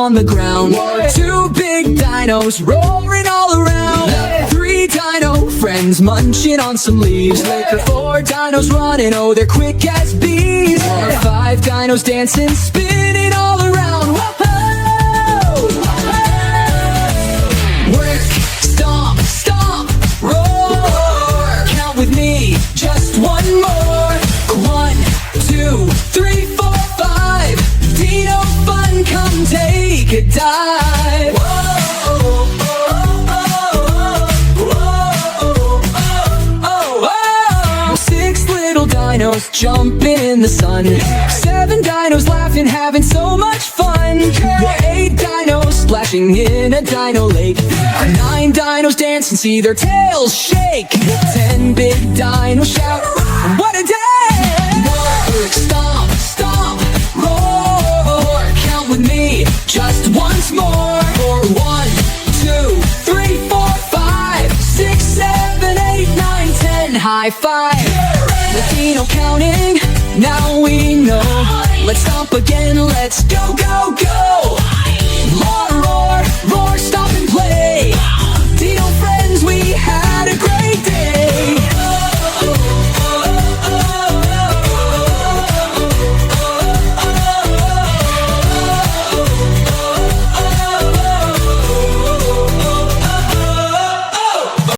on the ground. Two big dinos roaring all around. Three dino friends munching on some leaves. Four dinos running, oh they're quick as bees. Five dinos dancing, spinning all around. Whoa! Work, stomp, stomp, roar. Count with me, just one more. 1, 2, 3, 4, 5. Dino fun, come take a dive. Whoa, Six little dinos jumping in the sun. 7 dinos laughing, having so much fun. 8 dinos splashing in a dino lake. 9 dinos dance and see their tails shake. 10 big dinos shout, what a day! Work, stomp, stomp, roar. Count with me, just once more. 1, 2, 3, 4, 5, 6, 7, 8, 9, 10. High five. The Dino counting, now we know. Let's stomp again, let's go,